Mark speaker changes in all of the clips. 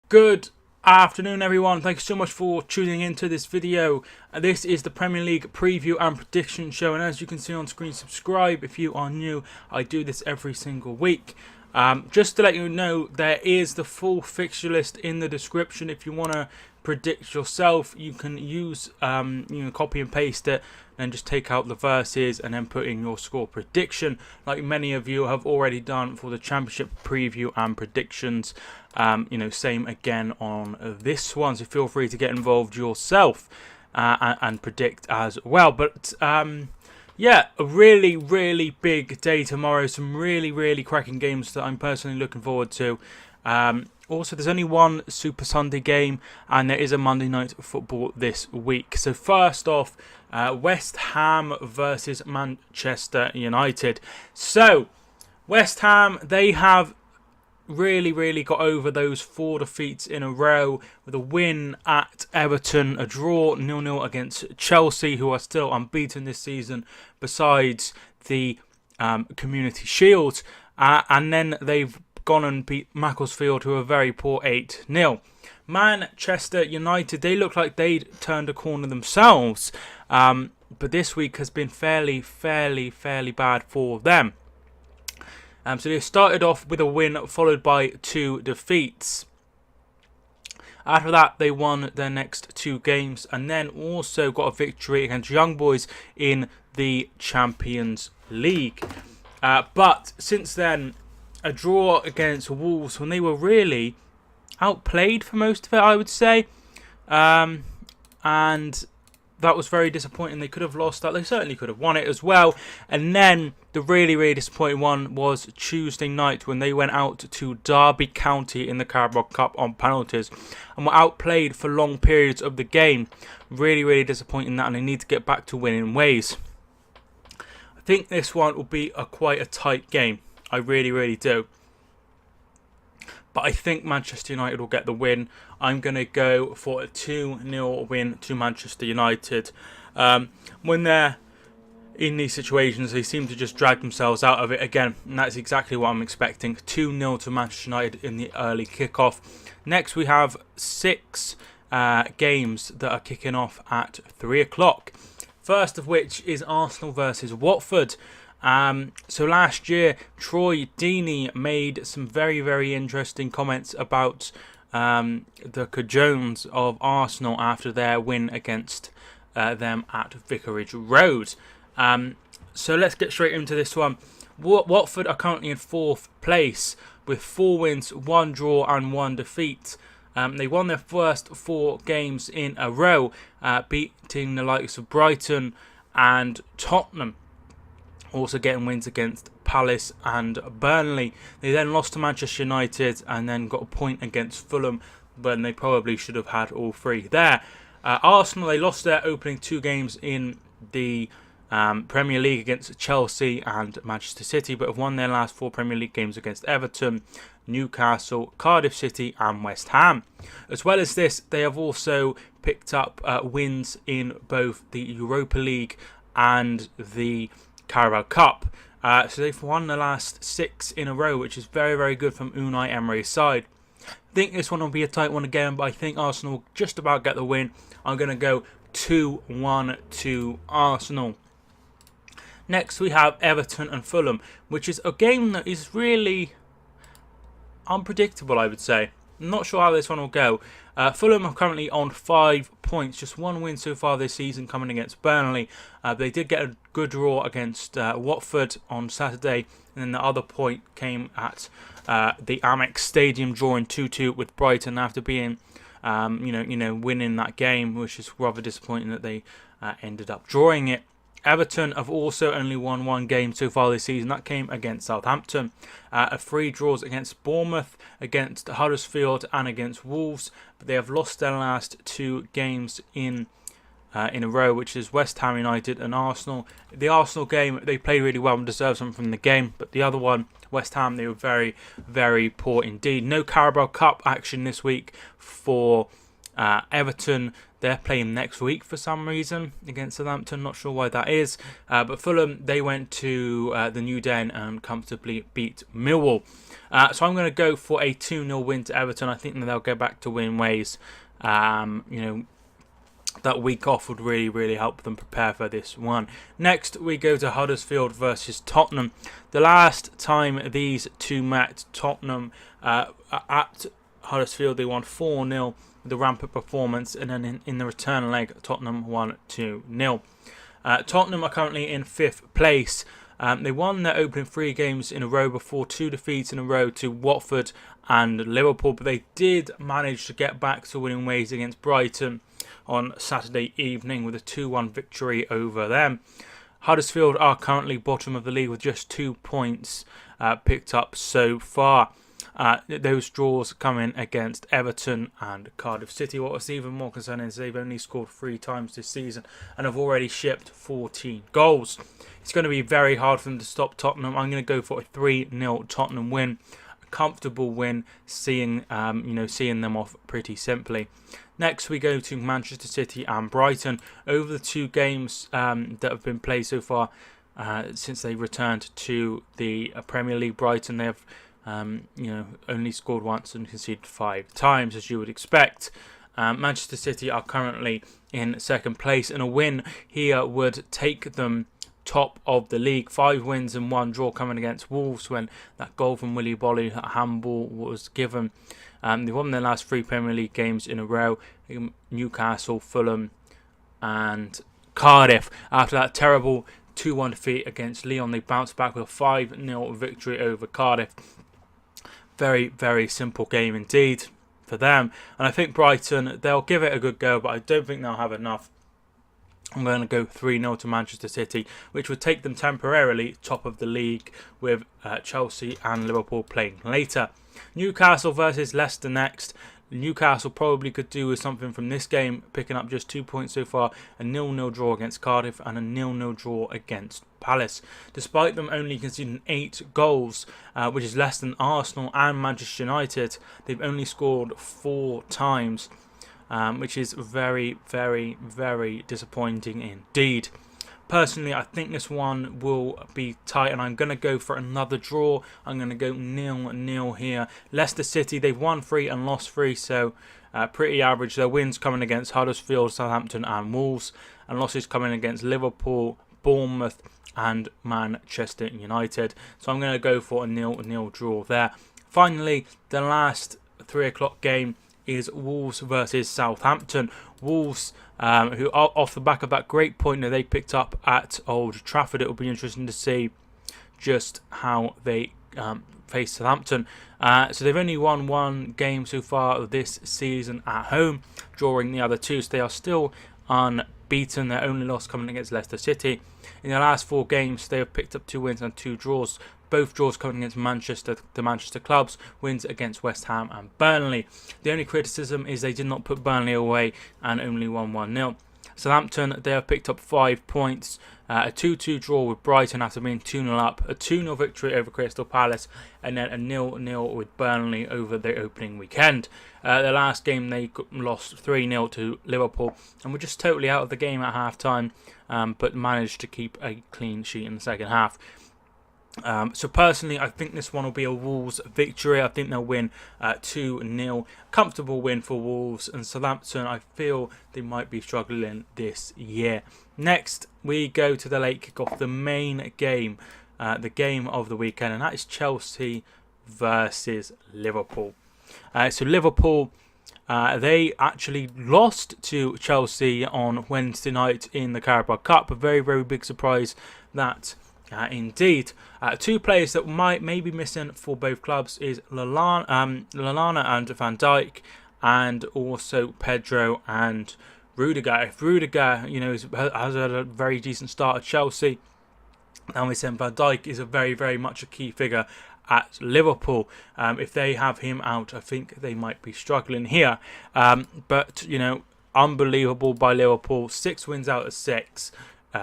Speaker 1: Good afternoon, everyone. Thank you so much for tuning into this video. This is the Premier League preview and prediction show, and as you can see on screen, subscribe if you are new. I do this every single week. Just to let you know, there is the full fixture list in the description. If you want to predict yourself, you can use copy and paste it, and just take out the verses and then put in your score prediction, like many of you have already done for the Championship preview and predictions. Same again on this one, so feel free to get involved yourself and predict as well. But yeah, a really big day tomorrow. Some really cracking games that I'm personally looking forward to. Also, there's only one Super Sunday game, and there is a Monday Night Football this week. So first off, West Ham versus Manchester United. So West Ham, they have really got over those 4 defeats in a row with a win at Everton, a draw 0-0 against Chelsea, who are still unbeaten this season besides the Community Shield, and then they've gone and beat Macclesfield, who are very poor 8-0. Manchester United, they look like they'd turned a corner themselves, but this week has been fairly bad for them. So they started off with a win followed by 2 defeats. After that, they won their next 2 games and then also got a victory against Young Boys in the Champions League. But since then, a draw against Wolves when they were really outplayed for most of it, I would say. And that was very disappointing. They could have lost that. They certainly could have won it as well. And then the really disappointing one was Tuesday night when they went out to Derby County in the Carabao Cup on penalties and were outplayed for long periods of the game. Really disappointing that, and they need to get back to winning ways. I think this one will be quite a tight game. I really do. But I think Manchester United will get the win. I'm going to go for a 2-0 win to Manchester United. When they're in these situations, they seem to just drag themselves out of it again. And that's exactly what I'm expecting. 2-0 to Manchester United in the early kickoff. Next, we have 6 games that are kicking off at 3 o'clock. First of which is Arsenal versus Watford. So last year, Troy Deeney made some very interesting comments about the cajones of Arsenal after their win against them at Vicarage Road. So let's get straight into this one. Watford are currently in 4th place with 4 wins, 1 draw and 1 defeat. They won their first 4 games in a row, beating the likes of Brighton and Tottenham. Also getting wins against Palace and Burnley. They then lost to Manchester United and then got a point against Fulham, when they probably should have had all 3 there. Arsenal, they lost their opening 2 games in the Premier League against Chelsea and Manchester City, but have won their last 4 Premier League games against Everton, Newcastle, Cardiff City and West Ham. As well as this, they have also picked up wins in both the Europa League and the Carabao Cup. So they've won the last 6 in a row, which is very good from Unai Emery's side. I think this one will be a tight one again, but I think Arsenal will just about get the win. I'm going to go 2-1 to Arsenal. Next we have Everton and Fulham, which is a game that is really unpredictable, I would say. I'm not sure how this one will go. Fulham are currently on 5 points, just 1 win so far this season coming against Burnley. They did get a good draw against Watford on Saturday, and then the other point came at the Amex Stadium, drawing 2-2 with Brighton after being, winning that game, which is rather disappointing that they ended up drawing it. Everton have also only won 1 game so far this season. That came against Southampton. 3 draws against Bournemouth, against Huddersfield and against Wolves. But they have lost their last 2 games in a row, which is West Ham United and Arsenal. The Arsenal game, they played really well and deserved something from the game. But the other one, West Ham, they were very poor indeed. No Carabao Cup action this week for Everton. They're playing next week for some reason against Southampton. Not sure why that is. But Fulham, they went to the New Den and comfortably beat Millwall. So I'm going to go for a 2-0 win to Everton. I think that they'll go back to winning ways. That week off would really help them prepare for this one. Next, we go to Huddersfield versus Tottenham. The last time these two met, Tottenham at Huddersfield, they won 4-0 with a rampant performance, and then in the return leg, Tottenham won 2-0. Tottenham are currently in 5th place. They won their opening 3 games in a row before 2 defeats in a row to Watford and Liverpool, but they did manage to get back to winning ways against Brighton on Saturday evening with a 2-1 victory over them. Huddersfield are currently bottom of the league with just 2 points picked up so far. Those draws come in against Everton and Cardiff City. What was even more concerning is they've only scored 3 times this season and have already shipped 14 goals. It's going to be very hard for them to stop Tottenham. I'm going to go for a 3-0 Tottenham win. A comfortable win, seeing them off pretty simply. Next, we go to Manchester City and Brighton. Over the 2 games that have been played so far since they returned to the Premier League, Brighton, they have only scored once and conceded 5 times, as you would expect. Manchester City are currently in 2nd place, and a win here would take them top of the league. 5 wins and 1 draw coming against Wolves when that goal from Willy Bolly, that handball, was given. They've won their last 3 Premier League games in a row. Newcastle, Fulham and Cardiff. After that terrible 2-1 defeat against Lyon, they bounced back with a 5-0 victory over Cardiff. Very simple game indeed for them. And I think Brighton, they'll give it a good go, but I don't think they'll have enough. I'm going to go 3-0 to Manchester City, which would take them temporarily top of the league, with Chelsea and Liverpool playing later. Newcastle versus Leicester next. Newcastle probably could do with something from this game, picking up just 2 points so far, a 0-0 draw against Cardiff and a 0-0 draw against Palace. Despite them only conceding 8 goals, which is less than Arsenal and Manchester United, they've only scored 4 times, which is very disappointing indeed. Personally, I think this one will be tight, and I'm going to go for another draw. I'm going to go 0-0 here. Leicester City, they've won 3 and lost 3, so pretty average. Their wins coming against Huddersfield, Southampton and Wolves, and losses coming against Liverpool, Bournemouth and Manchester United. So I'm going to go for a 0-0 draw there. Finally, the last 3 o'clock game is Wolves versus Southampton. Wolves, who are off the back of that great point that they picked up at Old Trafford. It will be interesting to see just how they face Southampton. So they've only won 1 game so far this season at home, drawing the other 2. So they are still unbeaten. Their only loss coming against Leicester City. In their last 4 games, they have picked up 2 wins and 2 draws. Both draws coming against the Manchester clubs, wins against West Ham and Burnley. The only criticism is they did not put Burnley away and only won 1-0. Southampton, they have picked up 5 points, a 2-2 draw with Brighton after being 2-0 up, a 2-0 victory over Crystal Palace, and then a 0-0 with Burnley over the opening weekend. The last game they lost 3-0 to Liverpool and were just totally out of the game at half-time, but managed to keep a clean sheet in the second half. So personally, I think this one will be a Wolves victory. I think they'll win 2-0. Comfortable win for Wolves, and Southampton, I feel they might be struggling this year. Next, we go to the late kickoff, the main game, the game of the weekend, and that is Chelsea versus Liverpool. So Liverpool, they actually lost to Chelsea on Wednesday night in the Carabao Cup. A very big surprise that. Indeed, 2 players that may be missing for both clubs is Lallana and Van Dijk, and also Pedro and Rudiger. If Rudiger, has had a very decent start at Chelsea, and we said Van Dijk is a very much a key figure at Liverpool. If they have him out, I think they might be struggling here. But unbelievable by Liverpool. 6 wins out of 6.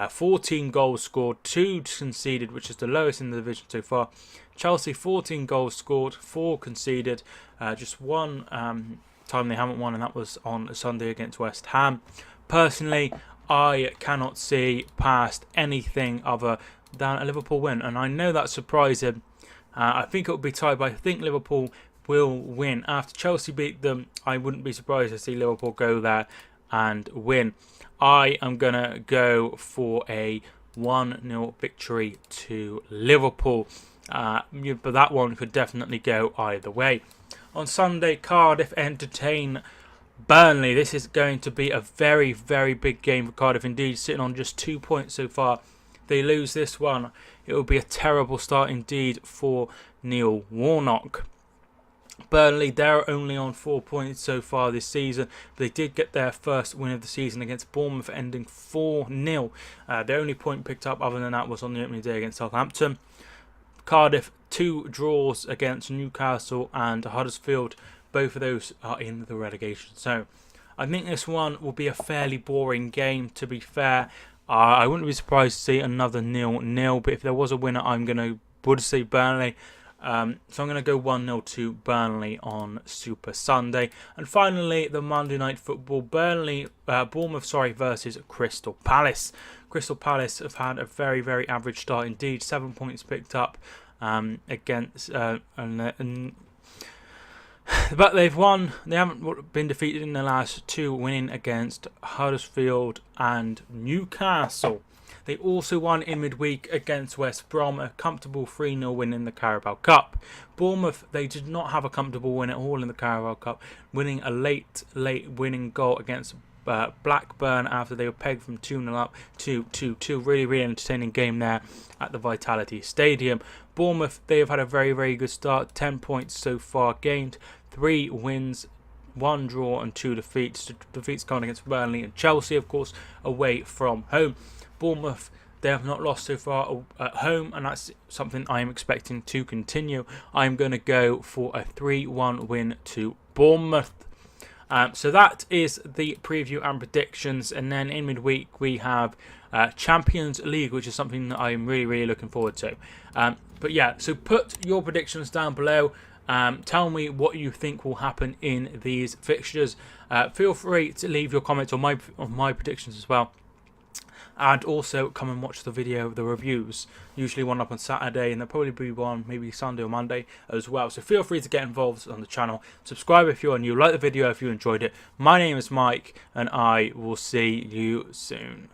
Speaker 1: 14 goals scored, 2 conceded, which is the lowest in the division so far. Chelsea, 14 goals scored, 4 conceded. Just 1 time they haven't won, and that was on Sunday against West Ham. Personally, I cannot see past anything other than a Liverpool win, and I know that's surprising, I think it will be tied, but I think Liverpool will win. After Chelsea beat them, I wouldn't be surprised to see Liverpool go there and win. I am going to go for a 1-0 victory to Liverpool. But that one could definitely go either way. On Sunday, Cardiff entertain Burnley. This is going to be a very, very big game for Cardiff indeed, sitting on just 2 points so far. If they lose this one, it will be a terrible start indeed for Neil Warnock. Burnley, they're only on 4 points so far this season. They did get their first win of the season against Bournemouth, ending 4-0. The only point picked up other than that was on the opening day against Southampton. Cardiff, 2 draws against Newcastle and Huddersfield. Both of those are in the relegation zone. I think this one will be a fairly boring game, to be fair. I wouldn't be surprised to see another 0-0, but if there was a winner, would say Burnley. So I'm going to go 1-0 to Burnley on Super Sunday. And finally, the Monday Night Football, Bournemouth versus Crystal Palace. Crystal Palace have had a very, very average start indeed. 7 points picked up against... but they've won. They haven't been defeated in the last 2, winning against Huddersfield and Newcastle. They also won in midweek against West Brom, a comfortable 3-0 win in the Carabao Cup. Bournemouth, they did not have a comfortable win at all in the Carabao Cup, winning a late winning goal against Blackburn after they were pegged from 2-0 up to 2-2. Really, really entertaining game there at the Vitality Stadium. Bournemouth, they have had a very, very good start. 10 points so far gained, 3 wins, 1 draw and 2 defeats. Defeats gone against Burnley and Chelsea, of course, away from home. Bournemouth, they have not lost so far at home, and that's something I am expecting to continue. I'm going to go for a 3-1 win to Bournemouth. So that is the preview and predictions, and then in midweek we have Champions League, which is something that I'm really, really looking forward to. But yeah, so put your predictions down below. Tell me what you think will happen in these fixtures. Feel free to leave your comments on my predictions as well. And also come and watch the reviews. Usually one up on Saturday, and there'll probably be one maybe Sunday or Monday as well. So feel free to get involved on the channel. Subscribe if you're new. Like the video if you enjoyed it. My name is Mike, and I will see you soon.